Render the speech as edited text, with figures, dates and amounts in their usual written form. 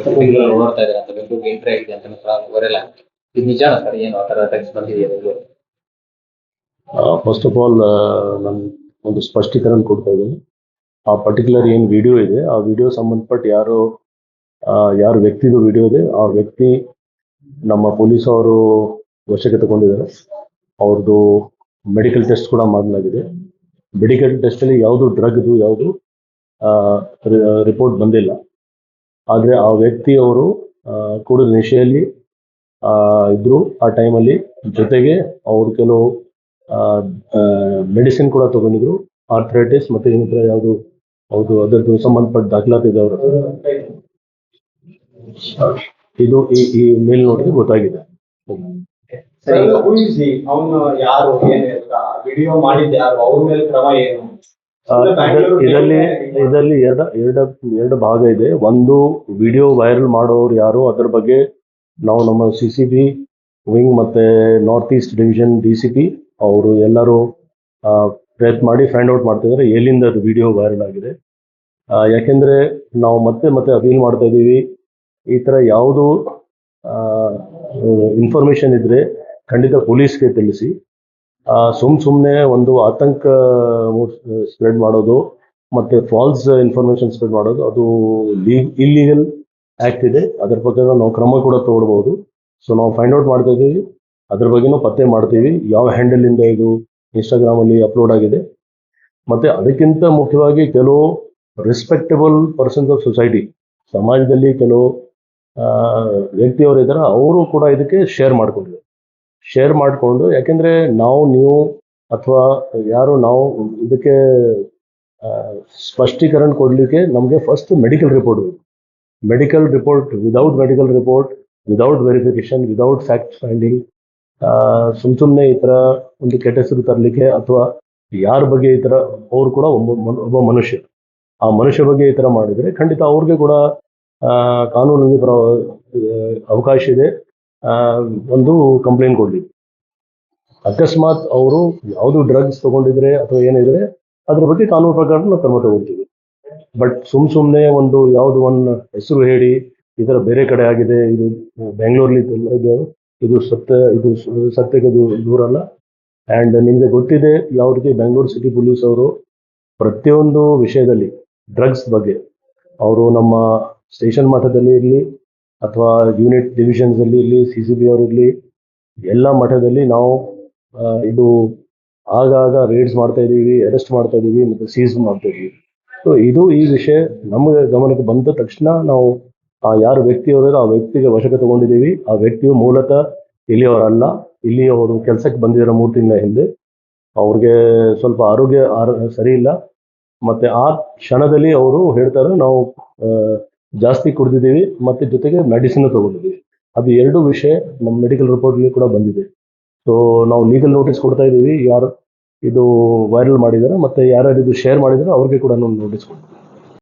ಟಿವಿಗಳಲ್ಲಿ ಓಡ್ತಾ ಇದ್ದಾರೆ ಅಂತ ಬೆಂಗಳೂರಿಗೆ ಎಂಟ್ರಿ ಆಗಿದೆ ಅಂತ ವೈರಲ್ ಆಗುತ್ತೆ. ಇದು ನಿಜಾನಾ ಸರ್? ಏನು ಆ ಥರ ಟೆಕ್ಸ್ಟ್ ಬಂದಿದೆಯಾ ಬೆಂಗಳೂರು? ಫಸ್ಟ್ ಆಫ್ ಆಲ್ ನಾನು ಒಂದು ಸ್ಪಷ್ಟೀಕರಣ ಕೊಡ್ತಾ ಇದ್ದೀನಿ. ಆ ಪರ್ಟಿಕ್ಯುಲರ್ ಏನು ವಿಡಿಯೋ ಇದೆ, ಆ ವಿಡಿಯೋ ಸಂಬಂಧಪಟ್ಟ ಯಾರು ವ್ಯಕ್ತಿದು ವಿಡಿಯೋ ಇದೆ, ಆ ವ್ಯಕ್ತಿ ನಮ್ಮ ಪೊಲೀಸ್ ಅವರು ವಶಕ್ಕೆ ತಗೊಂಡಿದ್ದಾರೆ. ಅವ್ರದ್ದು ಮೆಡಿಕಲ್ ಟೆಸ್ಟ್ ಕೂಡ ಮಾಡಲಾಗಿದೆ. ಮೆಡಿಕಲ್ ಟೆಸ್ಟಲ್ಲಿ ಯಾವುದು ಡ್ರಗ್ದು ಯಾವುದು ರಿಪೋರ್ಟ್ ಬಂದಿಲ್ಲ. ಆದರೆ ಆ ವ್ಯಕ್ತಿ ಅವರು ಕೂಡ ನಿಶೆಯಲ್ಲಿ ಇದ್ರು ಆ ಟೈಮಲ್ಲಿ. ಜೊತೆಗೆ ಅವರು ಕೆಲವು ಮೆಡಿಸಿನ್ ಕೂಡ ತಗೊಂಡಿದ್ರು, ಆರ್ಥರೈಟಿಸ್ ಮತ್ತೆ ಇನ್ನಿತರ ಯಾವುದು ಹೌದು ಅದರದ್ದು ಸಂಬಂಧಪಟ್ಟ ದಾಖಲಾತಿ ಇದೆ ಅವರ. ಇದು ಈ ಮೇಲ್ ನೋಡಿದ್ರೆ ಗೊತ್ತಾಗಿದೆ. ಇದರಲ್ಲಿ ಎರಡು ಭಾಗ ಇದೆ. ಒಂದು ವಿಡಿಯೋ ವೈರಲ್ ಮಾಡೋರು ಯಾರು, ಅದರ ಬಗ್ಗೆ ನಾವು ನಮ್ಮ CCB ವಿಂಗ್ ಮತ್ತೆ ನಾರ್ತ್ ಈಸ್ಟ್ ಡಿವಿಷನ್ DCP ಅವರು ಎಲ್ಲರೂ ಪ್ರಯತ್ನ ಮಾಡಿ ಫೈಂಡ್ ಔಟ್ ಮಾಡ್ತಿದ್ದಾರೆ ಎಲ್ಲಿಂದ ಅದು ವಿಡಿಯೋ ವೈರಲ್ ಆಗಿದೆ. ಯಾಕೆಂದ್ರೆ ನಾವು ಮತ್ತೆ ಅಪೀಲ್ ಮಾಡ್ತಾ ಇದ್ದೀವಿ, ಈ ಥರ ಯಾವುದು ಇನ್ಫಾರ್ಮೇಶನ್ ಇದ್ರೆ ಖಂಡಿತ ಪೊಲೀಸ್ಗೆ ತಿಳಿಸಿ. ಸುಮ್ಮನೆ ಒಂದು ಆತಂಕ ಸ್ಪ್ರೆಡ್ ಮಾಡೋದು ಮತ್ತೆ ಫಾಲ್ಸ್ ಇನ್ಫಾರ್ಮೇಶನ್ ಸ್ಪ್ರೆಡ್ ಮಾಡೋದು ಅದು ಇಲ್ಲೀಗಲ್ ಆ್ಯಕ್ಟ್ ಇದೆ. ಅದರ ಬಗ್ಗೆ ನಾವು ಕ್ರಮ ಕೂಡ ತಗೊಳ್ಬಹುದು. ಸೊ ನಾವು ಫೈಂಡ್ ಔಟ್ ಮಾಡ್ತಾ ಇದ್ದೀವಿ, ಅದ್ರ ಬಗ್ಗೆನೂ ಪತ್ತೆ ಮಾಡ್ತೀವಿ ಯಾವ ಹ್ಯಾಂಡಲಿಂದ ಇದು ಇನ್ಸ್ಟಾಗ್ರಾಮಲ್ಲಿ ಅಪ್ಲೋಡ್ ಆಗಿದೆ. ಮತ್ತೆ ಅದಕ್ಕಿಂತ ಮುಖ್ಯವಾಗಿ ಕೆಲವು ರೆಸ್ಪೆಕ್ಟಬಲ್ ಪರ್ಸನ್ಸ್ ಆಫ್ ಸೊಸೈಟಿ, ಸಮಾಜದಲ್ಲಿ ಕೆಲವು ವ್ಯಕ್ತಿಯವರು ಇದ್ದಾರೆ, ಅವರು ಕೂಡ ಇದಕ್ಕೆ ಶೇರ್ ಮಾಡಿಕೊಂಡು ಯಾಕೆಂದರೆ ನೀವು ಅಥವಾ ಯಾರು ನಾವು ಇದಕ್ಕೆ ಸ್ಪಷ್ಟೀಕರಣ ಕೊಡಲಿಕ್ಕೆ ನಮಗೆ ಫಸ್ಟ್ ಮೆಡಿಕಲ್ ರಿಪೋರ್ಟ್ ಬೇಕು. Without medical report, without verification, without fact finding ಸುಮ್ಮನೆ ಈ ಥರ ಒಂದು ಕೆಟ್ಟ ಹೆಸರು ತರಲಿಕ್ಕೆ ಅಥವಾ ಯಾರ ಬಗ್ಗೆ ಈ ಥರ, ಅವರು ಕೂಡ ಒಬ್ಬ ಮನುಷ್ಯ, ಆ ಮನುಷ್ಯ ಬಗ್ಗೆ ಈ ಥರ ಮಾಡಿದರೆ ಖಂಡಿತ ಅವ್ರಿಗೆ ಕೂಡ ಕಾನೂನಿಗೆ ಅವಕಾಶ ಇದೆ ಒಂದು ಕಂಪ್ಲೇಂಟ್ ಕೊಡಲಿಕ್ಕೆ. ಅಕಸ್ಮಾತ್ ಅವರು ಯಾವುದು ಡ್ರಗ್ಸ್ ತಗೊಂಡಿದ್ರೆ ಅಥವಾ ಏನಿದ್ರೆ ಅದ್ರ ಬಗ್ಗೆ ಕಾನೂನು ಪ್ರಕಾರ ನಾವು ಕ್ರಮ ತಗೊಳ್ತೀವಿ. ಬಟ್ ಸುಮ್ಮನೆ ಒಂದು ಹೆಸರು ಹೇಳಿ ಈ ಥರ ಬೇರೆ ಕಡೆ ಆಗಿದೆ, ಇದು ಬೆಂಗಳೂರಲ್ಲಿ ಇದು ಸತ್ಯಕ್ಕೆ ದೂರ ಅಲ್ಲ. ಆ್ಯಂಡ್ ನಿಮಗೆ ಗೊತ್ತಿದೆ ಯಾವ ರೀತಿ ಬೆಂಗಳೂರು ಸಿಟಿ ಪೊಲೀಸ್ ಅವರು ಪ್ರತಿಯೊಂದು ವಿಷಯದಲ್ಲಿ ಡ್ರಗ್ಸ್ ಬಗ್ಗೆ ಅವರು ನಮ್ಮ ಸ್ಟೇಷನ್ ಮಟ್ಟದಲ್ಲಿ ಇರಲಿ ಅಥವಾ ಯೂನಿಟ್ ಡಿವಿಷನ್ಸಲ್ಲಿ ಇರಲಿ, CCB ಅವರಿರಲಿ, ಎಲ್ಲ ಮಟ್ಟದಲ್ಲಿ ನಾವು ಇದು ಆಗಾಗ ರೇಡ್ಸ್ ಮಾಡ್ತಾ ಇದ್ದೀವಿ, ಅರೆಸ್ಟ್ ಮಾಡ್ತಾ ಇದ್ದೀವಿ ಮತ್ತು ಸೀಸ್ ಮಾಡ್ತಾ ಇದ್ದೀವಿ. ಸೊ ಈ ವಿಷಯ ನಮಗೆ ಗಮನಕ್ಕೆ ಬಂದ ತಕ್ಷಣ ನಾವು ಯಾರು ವ್ಯಕ್ತಿಯವರ ಆ ವ್ಯಕ್ತಿಗೆ ವಶಕ್ಕೆ ತಗೊಂಡಿದ್ದೀವಿ. ಆ ವ್ಯಕ್ತಿಯು ಮೂಲತಃ ಇಲ್ಲಿಯವರಲ್ಲ, ಇಲ್ಲಿ ಅವರು ಕೆಲಸಕ್ಕೆ ಬಂದಿರೋ 3 ತಿಂಗಳ ಹಿಂದೆ ಅವ್ರಿಗೆ ಸ್ವಲ್ಪ ಆರೋಗ್ಯ ಸರಿ ಇಲ್ಲ. ಮತ್ತೆ ಆ ಕ್ಷಣದಲ್ಲಿ ಅವರು ಹೇಳ್ತಾರೆ ನಾವು ಜಾಸ್ತಿ ಕುಡಿದಿದ್ದೀವಿ ಮತ್ತೆ ಜೊತೆಗೆ ಮೆಡಿಸಿನ್ ತಗೊಂಡಿದ್ದೀವಿ. ಅದು 2 ವಿಷಯ ನಮ್ಮ ಮೆಡಿಕಲ್ ರಿಪೋರ್ಟ್ಲಿ ಕೂಡ ಬಂದಿದೆ. ಸೊ ನಾವು ಲೀಗಲ್ ನೋಟಿಸ್ ಕೊಡ್ತಾ ಇದ್ದೀವಿ, ಯಾರು ಇದು ವೈರಲ್ ಮಾಡಿದ್ದಾರೆ ಮತ್ತೆ ಯಾರ್ಯಾರು ಇದು ಶೇರ್ ಮಾಡಿದ್ದಾರೆ ಅವ್ರಿಗೆ ಕೂಡ ನಾವು ನೋಟಿಸ್ ಕೊಡ್ತೀವಿ.